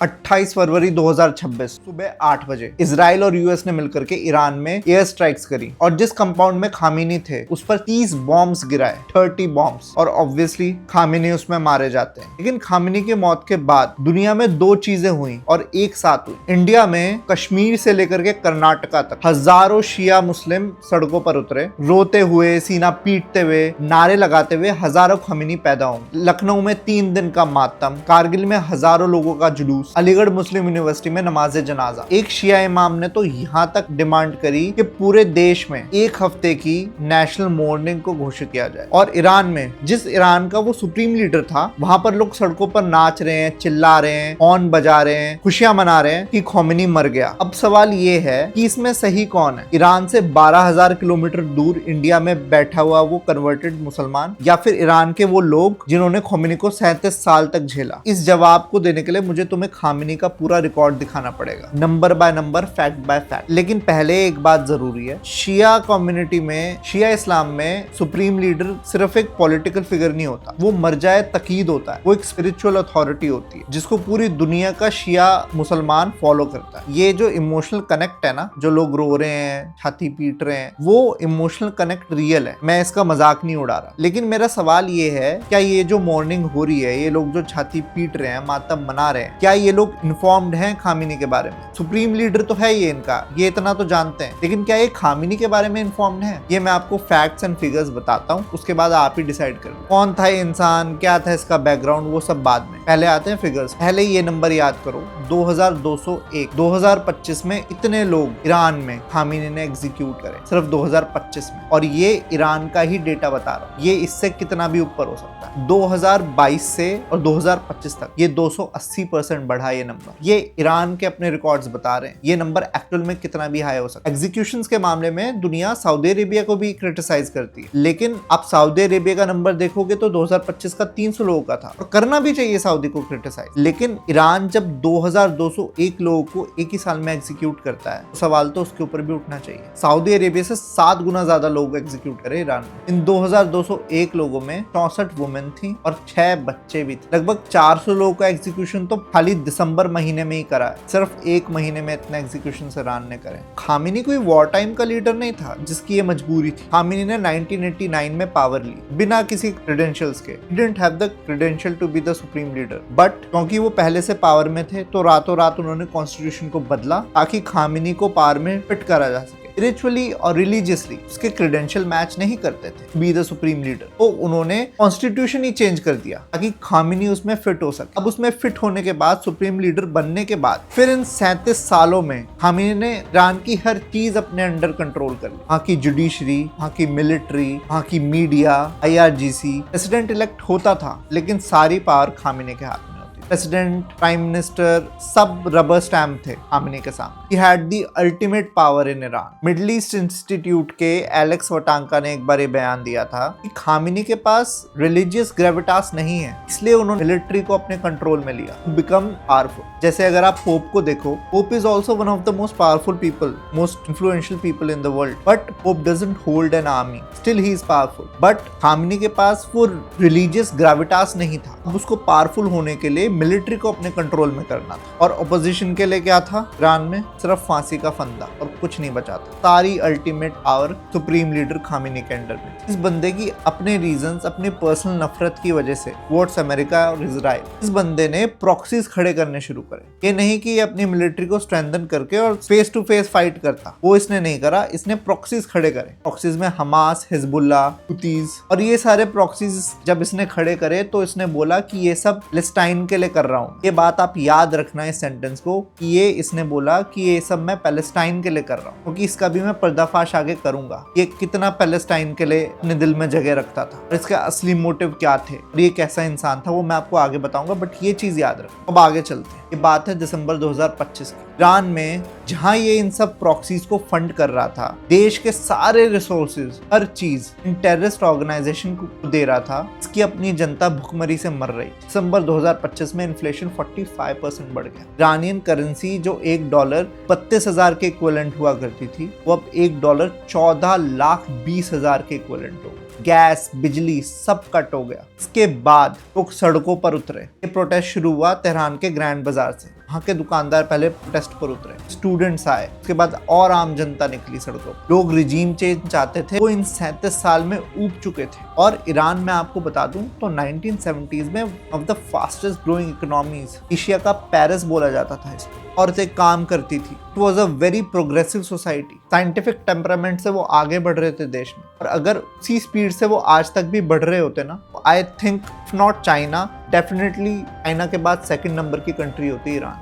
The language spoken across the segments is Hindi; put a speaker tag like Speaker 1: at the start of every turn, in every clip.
Speaker 1: 28 फरवरी 2026 सुबह 8 बजे इजराइल और यूएस ने मिलकर के ईरान में एयर स्ट्राइक्स करी और जिस कंपाउंड में खामिनी थे उस पर 30 बॉम्ब्स गिराए, 30 बॉम्ब्स, और ऑब्वियसली खामिनी उसमें मारे जाते हैं। लेकिन खामिनी की मौत के बाद दुनिया में दो चीजें हुई और एक साथ हुई। इंडिया में कश्मीर से लेकर के कर्नाटका तक हजारों शिया मुस्लिम सड़कों पर उतरे, रोते हुए, सीना पीटते हुए, नारे लगाते हुए हजारों खामिनी पैदा होंगे। लखनऊ में 3 दिन का मातम, कारगिल में हजारों लोगों का जुलूस, अलीगढ़ मुस्लिम यूनिवर्सिटी में नमाज जनाजा। एक शिया इमाम ने तो यहाँ तक डिमांड करी कि पूरे देश में 1 हफ्ते की नेशनल मॉर्निंग को घोषित किया जाए। और ईरान में, जिस ईरान का वो सुप्रीम लीडर था, वहां पर लोग सड़कों पर नाच रहे हैं, चिल्ला रहे हैं, हॉर्न बजा रहे हैं, खुशियां मना रहे हैं कि खोमेनी मर गया। अब सवाल ये है कि इसमें सही कौन है? ईरान से 12,000 किलोमीटर दूर इंडिया में बैठा हुआ वो कन्वर्टेड मुसलमान, या फिर ईरान के वो लोग जिन्होंने खोमेनी को 37 साल तक झेला? इस जवाब को देने के लिए मुझे तुम्हें खामिनी का पूरा रिकॉर्ड दिखाना पड़ेगा, number by number, fact bye fact. लेकिन पहले एक बात जरूरी है, शिया कम्युनिटी में, शिया इस्लाम में सुप्रीम लीडर सिर्फ एक पॉलिटिकल फिगर नहीं होता, वो मरजाए तकीद होता है, वो एक स्पिरिचुअल अथॉरिटी होती है जिसको पूरी दुनिया का शिया मुसलमान फॉलो करता है। ये जो इमोशनल कनेक्ट है ना, जो लोग रो रहे हैं, छाती पीट रहे हैं, वो इमोशनल कनेक्ट रियल है, मैं इसका मजाक नहीं उड़ा रहा। लेकिन मेरा सवाल ये है, क्या ये जो मॉर्निंग हो रही है, ये लोग जो छाती पीट रहे हैं, मातम मना रहे हैं, क्या ये लोग इन्फॉर्म्ड हैं खामिनी के बारे में? सुप्रीम लीडर तो है ये इनका, ये इतना तो जानते हैं, लेकिन क्या ये खामिनी के बारे में इन्फॉर्म्ड है? ये मैं आपको फैक्ट्स एंड फिगर्स बताता हूँ, उसके बाद आप ही डिसाइड कर लो कौन था ये इंसान, क्या था इसका बैकग्राउंड, वो सब बाद में। पहले आते हैं फिगर्स। पहले ये नंबर याद करो, 2201। 2025 में इतने लोग ईरान में खामिनी ने एग्जीक्यूट करे, सिर्फ 2025 में। और ये ईरान का ही डेटा बता रहा हूँ, ये इससे कितना भी ऊपर हो सकता है। 2022 से और 2025 तक ये 280% बढ़ा ये नंबर। ये ईरान के अपने रिकॉर्ड्स बता रहे हैं, ये नंबर एक्चुअल में कितना भी हाई हो सकता है। एग्जीक्यूशंस के मामले में दुनिया सऊदी अरेबिया को भी क्रिटिसाइज करती है, लेकिन आप सऊदी अरेबिया का नंबर देखोगे तो 2025 का 300 लोगों का था, और करना भी चाहिए सऊदी को क्रिटिसाइज। लेकिन ईरान जब 2201 लोगों को एक ही साल में एग्जीक्यूट करता है, तो सवाल तो उसके ऊपर भी उठना चाहिए। सऊदी अरेबिया से 7 गुना ज्यादा लोग एग्जीक्यूट करे ईरान में। इन 2201 लोगों में 64 वुमेन थी और 6 बच्चे भी थे। लगभग 400 लोगों का एग्जीक्यूशन तो खाली दिसंबर महीने में ही करा है, सिर्फ 1 महीने में इतना एग्जीक्यूशन ईरान ने करे। खामिनी कोई वॉर टाइम का लीडर नहीं था जिसकी ये मजबूरी थी। खामिनी ने 1989 में पावर ली बिना किसी क्रेडेंशियल्स के। He didn't have the credential to be the supreme leader, but क्योंकि वो पहले से पावर में थे तो रातों रात उन्होंने कॉन्स्टिट्यूशन को बदला ताकि खामिनी को पावर में फिट करा जा सके। स्पिरिचुअली और रिलीजियसली उसके क्रेडेंशियल मैच नहीं करते थे बी द सुप्रीम लीडर, तो उन्होंने कॉन्स्टिट्यूशन ही चेंज कर दिया ताकि खामिनी उसमें फिट हो सके। अब उसमें फिट होने के बाद, सुप्रीम लीडर बनने के बाद, फिर इन 37 सालों में खामिनी ने ईरान की हर चीज अपने अंडर कंट्रोल कर ली। वहाँ की जुडिशरी, वहाँ की मिलिट्री, वहाँ की मीडिया, IRGC। प्रेसिडेंट इलेक्ट होता था लेकिन सारी पावर खामिनी के हाथ में। प्रेसिडेंट, प्राइम मिनिस्टर, सब रबर स्टैम्प थे खामिनी के सामने। He had the ultimate power in Iran. Middle east institute के एलेक्स वटांका ने एक बार ये बयान दिया था कि खामिनी के पास रिलीजियस ग्रेविटास नहीं है, इसलिए उन्होंने मिलिट्री को अपने कंट्रोल में लिया, बिकम पावरफुल। जैसे अगर आप पोप को देखो, pope is also one of the most powerful people, most influential people in the world, but pope doesn't hold an army, still he is powerful. But Khamenei के पास वो रिलीजियस ग्रेविटास नहीं था। अब उसको पावरफुल होने के लिए मिलिट्री को अपने कंट्रोल में करना था, और ऑपोजिशन के लिए क्या था ईरान में? सिर्फ फांसी का फंदा और कुछ नहीं बचा था। सारी अल्टीमेट पावर सुप्रीम लीडर खामिनी के अंडर में। इस बंदे की अपने रीजंस, अपनी पर्सनल नफरत की वजह से वोट्स अमेरिका और इजराइल, इस बंदे ने प्रॉक्सीज खड़े करने शुरू करे। ये नहीं कि ये अपनी मिलिट्री को स्ट्रेंथन करके और फेस टू फेस फाइट करता, वो इसने नहीं करा, इसने प्रॉक्सीज खड़े करे। प्रॉक्सीज में हमास, हिजबुल्लाह, हुतीज, और ये सारे प्रॉक्सीज जब इसने खड़े करे तो इसने बोला कि ये सब पैलेस्टाइन के लिए कर रहा हूँ। ये बात आप याद रखना इस सेंटेंस को, कि ये इसने बोला कि ये सब मैं पैलेस्टाइन के लिए कर रहा हूँ, क्योंकि इसका भी मैं पर्दाफाश आगे करूंगा। ये कितना पैलेस्टाइन के लिए अपने दिल में जगह रखता था और इसके असली मोटिव क्या थे और ये कैसा इंसान था, वो मैं आपको आगे बताऊंगा, बट ये चीज याद रखो। अब आगे चलते हैं। ये बात है दिसंबर 2025 की। ईरान में जहां ये इन सब प्रॉक्सीज को फंड कर रहा था, देश के सारे रिसोर्सेज, हर चीज इन टेररिस्ट ऑर्गेनाइजेशन को दे रहा था, इसकी अपनी जनता भुखमरी से मर रही। दिसंबर 2025 में इन्फ्लेशन 45% बढ़ गया। ईरानियन करेंसी जो $1 32,000 के इक्विवेलेंट हुआ करती थी, वो अब $1 14,20,000 के इक्विवेलेंट हो। गैस, बिजली सब कट हो गया। इसके बाद लोग सड़कों पर उतरे। ये प्रोटेस्ट शुरू हुआ तेहरान के ग्रैंड बाजार से। वहाँ के दुकानदार पहले प्रोटेस्ट पर उतरे, स्टूडेंट्स आए, उसके बाद और आम जनता निकली सड़कों पर। लोग रिजीम चेंज चाहते थे, वो इन 37 साल में ऊब चुके थे। और ईरान में आपको बता दूं तो 1970s में of the fastest growing economies, Asia का पेरिस बोला जाता था इसको, और से काम करती थी। It was a very progressive society. Scientific temperament से वो आगे बढ़ रहे थे देश में, और अगर उसी स्पीड से वो आज तक भी बढ़ रहे होते ना, I think not China, definitely China के बाद सेकंड नंबर की कंट्री होती Iran.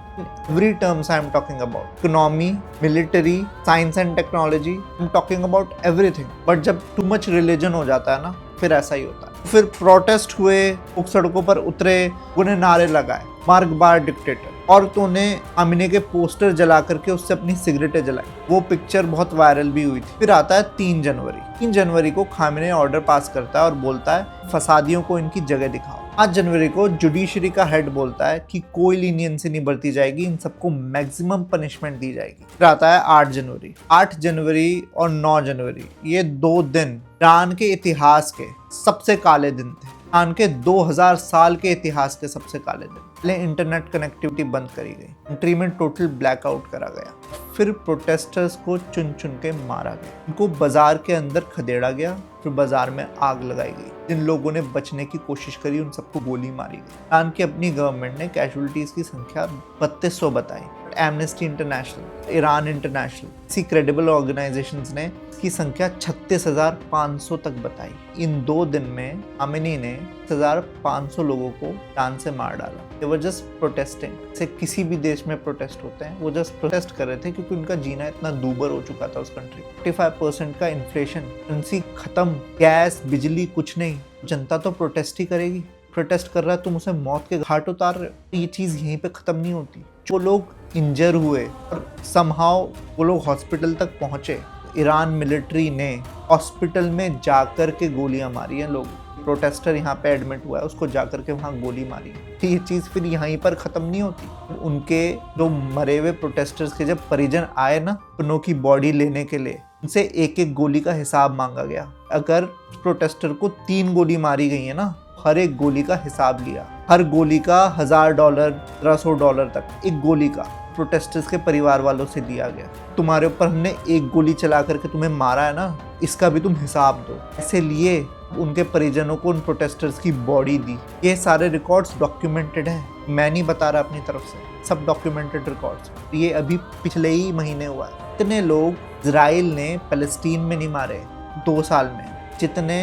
Speaker 1: Every terms I am talking about economy, military, science and technology, I am talking about everything. But जब too much religion हो जाता है ना, फिर ऐसा ही होता है। फिर प्रोटेस्ट हुए, लोग सड़कों पर उतरे, उन्हें नारे लगाए, मार्कबार डिक्टेटर, औरतों ने खामेनी के पोस्टर जला करके उससे अपनी सिगरेटें जलाई। वो पिक्चर बहुत वायरल भी हुई थी। फिर आता है 3 जनवरी। 3 जनवरी को खामेनी ऑर्डर पास करता है और बोलता है फसादियों को इनकी जगह दिखाओ। 5 जनवरी को जुडिशरी का हेड बोलता है कि कोई लीनियंसी नहीं बरती जाएगी, इन सबको मैक्सिमम पनिशमेंट दी जाएगी। फिर आता है 8 जनवरी। 8 जनवरी और 9 जनवरी, ये 2 दिन ईरान के इतिहास के सबसे काले दिन थे। ईरान के 2000 साल के इतिहास के सबसे काले दिन। पहले इंटरनेट कनेक्टिविटी बंद करी गई, कंट्री में टोटल ब्लैकआउट करा गया। फिर प्रोटेस्टर्स को चुन चुन के मारा गया, उनको बाजार के अंदर खदेड़ा गया, फिर बाजार में आग लगाई गई। जिन लोगों ने बचने की कोशिश करी उन सबको गोली मारी गई। ईरान की अपनी गवर्नमेंट ने कैजुअलिटीज की संख्या 3200 बताई। एमनेस्टी इंटरनेशनल, ईरान इंटरनेशनल, किसी क्रेडिबल ऑर्गेनाइजेशंस ने इसकी संख्या 36,500 तक बताई। इन 2 दिन में खामेनी ने 6,500 लोगों को जान से मार डाला। They were just protesting। से किसी भी देश में प्रोटेस्ट होते हैं, वो जस्ट प्रोटेस्ट कर रहे थे क्योंकि उनका जीना इतना दूभर हो चुका था उस कंट्री। 45% का इन्फ्लेशन, करेंसी खत्म, गैस बिजली कुछ नहीं, जनता तो प्रोटेस्ट ही करेगी। प्रोटेस्ट कर रहा है, तुम उसे मौत के घाट उतार रहे हो। ये चीज़ यहीं पे ख़त्म नहीं होती। जो लोग इंजर हुए और समहाउ वो लोग हॉस्पिटल तक पहुँचे, ईरान मिलिट्री ने हॉस्पिटल में जाकर के गोलियां मारी हैं। लोग, प्रोटेस्टर यहाँ पे एडमिट हुआ है, उसको जाकर के वहाँ गोली मारी है। ये चीज़ फिर यहीं पर ख़त्म नहीं होती। उनके जो मरे हुए प्रोटेस्टर्स के जब परिजन आए ना उनों की बॉडी लेने के लिए, उनसे एक एक गोली का हिसाब मांगा गया। अगर प्रोटेस्टर को 3 गोली मारी गई है ना, हर एक गोली का हिसाब लिया। हर गोली का $1000, $1300 तक एक गोली का प्रोटेस्टर्स के परिवार वालों से लिया गया। तुम्हारे ऊपर हमने एक गोली चला करके तुम्हें मारा है ना, इसका भी तुम हिसाब दो। ऐसे लिए उनके परिजनों को उन प्रोटेस्टर्स की बॉडी दी। ये सारे रिकॉर्ड्स डॉक्यूमेंटेड हैं, मैं नहीं बता रहा अपनी तरफ से, सब डॉक्यूमेंटेड रिकॉर्ड्स। ये अभी पिछले ही महीने हुआ है। इतने लोग इजराइल ने फलस्तीन में नहीं मारे 2 साल में, जितने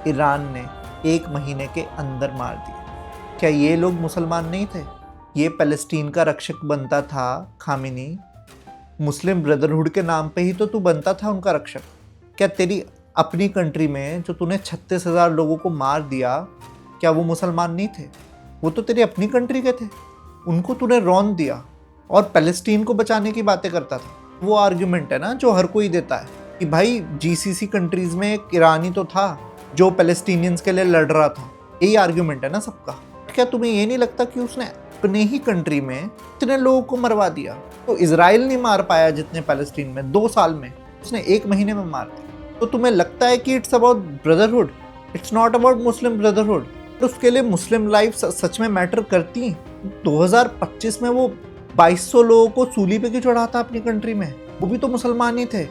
Speaker 1: ईरान ने 1 महीने के अंदर मार दिए। क्या ये लोग मुसलमान नहीं थे? ये फलस्तीन का रक्षक बनता था खामेनी, मुस्लिम ब्रदरहुड के नाम पे ही तो तू बनता था उनका रक्षक। क्या तेरी अपनी कंट्री में जो तूने 36,000 लोगों को मार दिया, क्या वो मुसलमान नहीं थे? वो तो तेरी अपनी कंट्री के थे, उनको तूने रौंद दिया और फलस्तीन को बचाने की बातें करता था। वो आर्ग्यूमेंट है ना जो हर कोई देता है कि भाई जीसीसी कंट्रीज में एक ईरानी तो था जो फलस्तीनियंस के लिए लड़ रहा था। यही आर्ग्यूमेंट है ना सबका। क्या तुम्हें ये नहीं लगता कि उसने अपने ही कंट्री में इतने लोगों को मरवा दिया? तो इजराइल नहीं मार पाया जितने फलस्तीन में 2 साल में, उसने 1 महीने में मार दिया। तो तुम्हें लगता है कि it's about brotherhood, it's not about Muslim brotherhood. तो उसके लिए मुस्लिम लाइफ सच में मैटर करती है? 2025 में वो 2200 लोगों को सूली पे क्यों चढ़ा था अपनी कंट्री में? वो भी तो मुसलमान ही थे।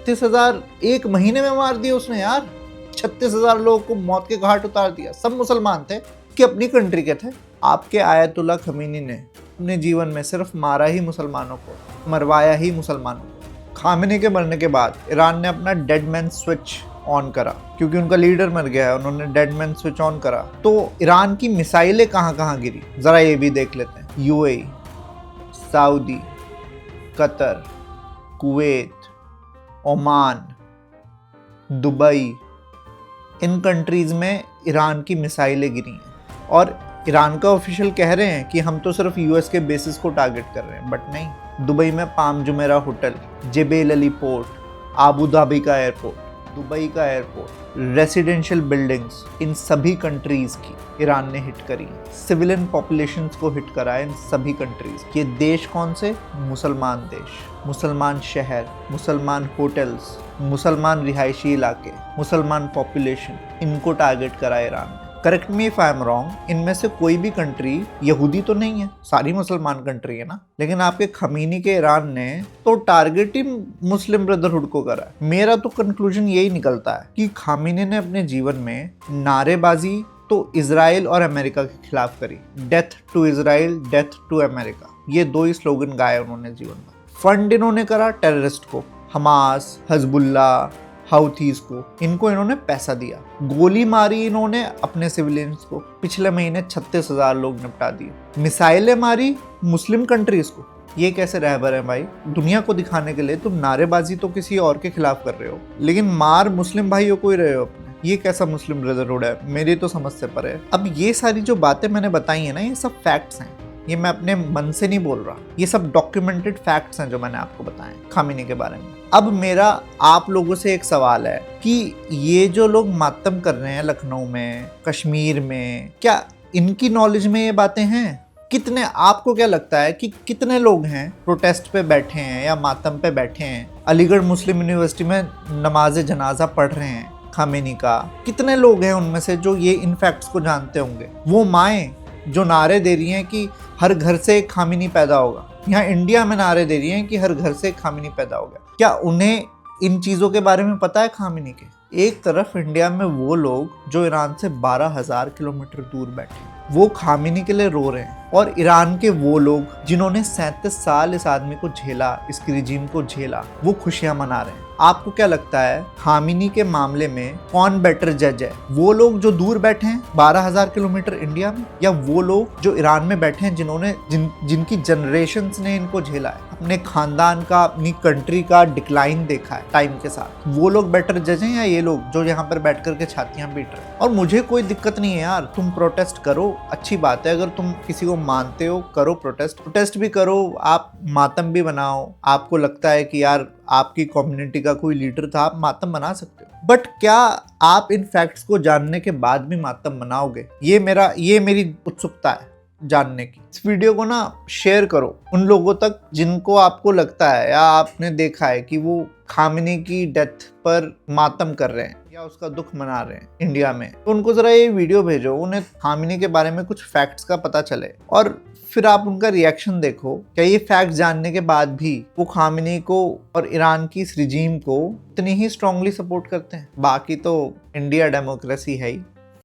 Speaker 1: 36,000 1 महीने में मार दिए उसने यार। 36,000 लोगों को मौत के घाट उतार दिया। सब मुसलमान थे कि अपनी कंट्री के थे। आपके आयतुल्ला खमीनी ने अपने जीवन में सिर्फ मारा ही मुसलमानों को, मरवाया ही मुसलमानों को। खामेनी के मरने के बाद ईरान ने अपना डेड मैन स्विच ऑन करा, क्योंकि उनका लीडर मर गया है। उन्होंने डेड मैन स्विच ऑन करा तो ईरान की मिसाइलें कहाँ कहाँ गिरी, जरा ये भी देख लेते हैं। UAE, Saudi, Qatar, Kuwait, Oman, Dubai, इन कंट्रीज में ईरान की मिसाइलें गिरी हैं। और ईरान का ऑफिशियल कह रहे हैं कि हम तो सिर्फ यूएस के बेसिस को टारगेट कर रहे हैं, बट नहीं। दुबई में palm Jumeirah hotel, जेबेल Ali port, Abu Dhabi का एयरपोर्ट, दुबई का एयरपोर्ट, रेसिडेंशियल बिल्डिंग्स, इन सभी कंट्रीज की ईरान ने हिट करी। सिविलियन पॉपुलेशंस को हिट करा इन सभी कंट्रीज। ये देश कौन से? मुसलमान देश, मुसलमान शहर, मुसलमान होटल्स, मुसलमान रिहायशी इलाके, मुसलमान पॉपुलेशन, इनको टारगेट करा ईरान ने। Correct me if I am wrong, इनमें से कोई भी कंट्री यहूदी तो नहीं है, सारी मुसलमान कंट्री है ना, लेकिन आपके खमीनी के ईरान ने तो टारगेट ही मुस्लिम ब्रदरहुड को करा। मेरा तो कंक्लूजन यही निकलता है कि खामेनी ने अपने जीवन में नारेबाजी तो इजराइल और अमेरिका के खिलाफ करी, death to Israel, death to America, ये दो ही स्लोगन गाए उन्होंने जीवन में। फंड इन्होंने करा टेररिस्ट को, हमास, हजबुल्ला, हाउथीज को, इनको इन्होंने पैसा दिया। गोली मारी इन्होंने अपने सिविलियंस को, पिछले महीने 36,000 लोग निपटा दिए। मिसाइलें मारी मुस्लिम कंट्रीज को। ये कैसे रहबर है भाई? दुनिया को दिखाने के लिए तुम नारेबाजी तो किसी और के खिलाफ कर रहे हो, लेकिन मार मुस्लिम भाइयों को ही रहे हो अपने। ये कैसा मुस्लिम ब्रदरहुड है? मेरी तो समझ से परे है। अब ये सारी जो बातें मैंने बताई है ना, ये सब फैक्ट्स हैं, ये मैं अपने मन से नहीं बोल रहा, ये सब डॉक्यूमेंटेड फैक्ट्स हैं जो मैंने आपको बताए खामेनी के बारे में। अब मेरा आप लोगों से एक सवाल है कि ये जो लोग मातम कर रहे हैं लखनऊ में, कश्मीर में, क्या इनकी नॉलेज में ये बातें हैं? कितने, आपको क्या लगता है कि कितने लोग हैं प्रोटेस्ट पे बैठे हैं या मातम पे बैठे हैं, अलीगढ़ मुस्लिम यूनिवर्सिटी में नमाज जनाजा पढ़ रहे हैं खामेनी का? कितने लोग हैं उनमें से जो ये इन फैक्ट्स को जानते होंगे? वो माएँ जो नारे दे रही हैं कि हर घर से एक खामेनी पैदा होगा, यहाँ इंडिया में नारे दे रही हैं कि हर घर से एक खामेनी पैदा होगा, क्या उन्हें इन चीज़ों के बारे में पता है खामेनी के? एक तरफ इंडिया में वो लोग जो ईरान से 12,000 किलोमीटर दूर बैठे हैं, वो खामेनी के लिए रो रहे हैं, और ईरान के वो लोग जिन्होंने 37 साल इस आदमी को झेला, इसकी रिजीम को झेला, वो खुशियां मना रहे हैं। आपको क्या लगता है खामेनी के मामले में कौन बेटर जज है? वो लोग जो दूर बैठे हैं 12,000 किलोमीटर इंडिया में, या वो लोग जो ईरान में बैठे हैं जिन्होंने जिनकी जनरेशन्स ने इनको झेला है, अपने खानदान का, अपनी कंट्री का डिक्लाइन देखा है टाइम के साथ? वो लोग बेटर जज हैं या ये लोग जो यहाँ पर बैठ करके छातियां पीट रहे हैं? और मुझे कोई दिक्कत नहीं है यार, तुम प्रोटेस्ट करो, अच्छी बात है। अगर तुम किसी को मानते हो, करो प्रोटेस्ट भी करो, आप मातम भी बनाओ। आपको लगता है कि यार आपकी कम्युनिटी का कोई लीडर था, आप मातम बना सकते हो, बट क्या आप इन फैक्ट्स को जानने के बाद भी मातम बनाओगे? ये मेरी उत्सुकता है जानने की। इस वीडियो को ना शेयर करो उन लोगों तक जिनको आपको लगता है या आपने देखा है कि वो खामेनी की डेथ पर मातम कर रहे हैं या उसका दुख मना रहे हैं इंडिया में। तो उनको जरा ये वीडियो भेजो, उन्हें खामेनी के बारे में कुछ फैक्ट्स का पता चले, और फिर आप उनका रिएक्शन देखो। क्या ये फैक्ट जानने के बाद भी वो खामेनी को और ईरान की इस रिजीम को इतनी ही स्ट्रांगली सपोर्ट करते हैं? बाकी तो इंडिया डेमोक्रेसी है ही।